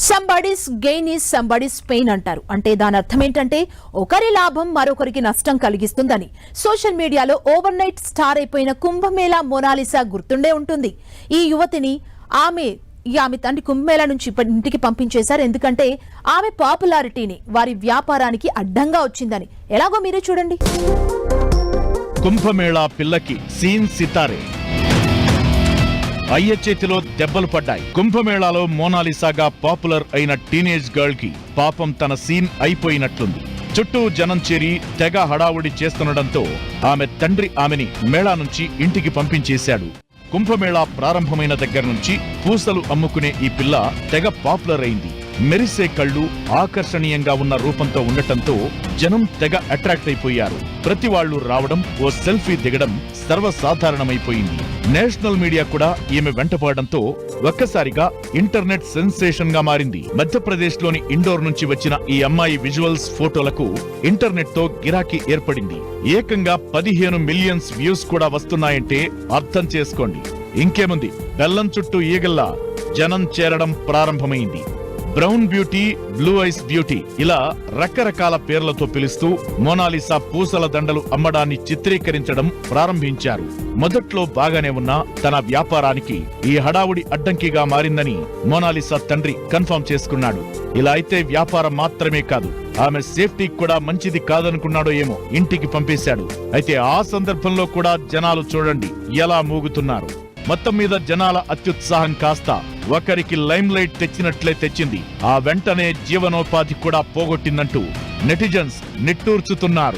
Somebody's gain is somebody's pain అంటారు. అంటే దాని అర్థం ఏంటంటే ఒకరి లాభం మరొకరికి నష్టం కలిగిస్తుందని. సోషల్ మీడియాలో ఓవర్ నైట్ స్టార్ అయిపోయిన కుంభమేళా మోనాలిసా గుర్తుండే ఉంటుంది. ఈ యువతిని ఆమె తండ్రి కుంభమేళా నుంచి ఇంటికి పంపించేశారు. ఎందుకంటే ఆమె పాపులారిటీని వారి వ్యాపారానికి అడ్డంగా వచ్చిందని. ఎలాగో మీరే చూడండి. కుంభమేళా పిల్లకి సీన్ సితారే. అయ్య చేతిలో దెబ్బలు పడ్డాయి. కుంభమేళాలో మోనాలిసాగా పాపులర్ అయిన టీనేజ్ గర్ల్ కి పాపం తన సీన్ అయిపోయినట్లుంది. చుట్టూ జనం చేరి తెగ హడావుడి చేస్తుండటంతో ఆమె తండ్రి ఆమెని మేళా నుంచి ఇంటికి పంపించేశాడు. కుంభమేళా ప్రారంభమైన దగ్గర నుంచి పూసలు అమ్ముకునే ఈ పిల్ల తెగ పాపులర్ అయింది. మెరిసే కళ్ళు, ఆకర్షణీయంగా ఉన్న రూపంతో ఉండటంతో జనం తెగ అట్రాక్ట్ అయిపోయారు. ప్రతి వాళ్లు రావడం, ఓ సెల్ఫీ దిగడం సర్వసాధారణమైపోయింది. నేషనల్ మీడియా కూడా ఈమె వెంటపడడంతో ఒక్కసారిగా ఇంటర్నెట్ సెన్సేషన్ గా మారింది. మధ్యప్రదేశ్ లోని ఇండోర్ నుంచి వచ్చిన ఈ అమ్మాయి విజువల్స్, ఫోటోలకు ఇంటర్నెట్ తో గిరాకీ ఏర్పడింది. ఏకంగా 15 మిలియన్స్ వ్యూస్ కూడా వస్తున్నాయంటే అర్థం చేసుకోండి. ఇంకేముంది, బెల్లం చుట్టూ ఈగల్లా జనం చేరడం ప్రారంభమైంది. Brown beauty, blue ice beauty, ఇలా రకరకాల పేర్లతో పిలుస్తూ మోనాలిసా పూసల దండలు అమ్మడాన్ని చిత్రీకరించడం ప్రారంభించారు. మొదట్లో బాగానే ఉన్న తన వ్యాపారానికి ఈ హడావుడి అడ్డంకిగా మారిందని మోనాలిసా తండ్రి కన్ఫర్మ్ చేసుకున్నాడు. ఇలా అయితే వ్యాపారం మాత్రమే కాదు, ఆమె సేఫ్టీ కూడా మంచిది కాదనుకున్నాడో ఏమో ఇంటికి పంపేశాడు. అయితే ఆ సందర్భంలో కూడా జనాలు చూడండి ఎలా మూగుతున్నారు. మొత్తం మీద జనాల అత్యుత్సాహం కాస్త ఒకరికి లైమ్ లైట్ తెచ్చినట్లే తెచ్చింది. ఆ వెంటనే జీవనోపాధి కూడా పోగొట్టిందంటూ నెటిజన్స్ నిట్టూర్చుతున్నారు.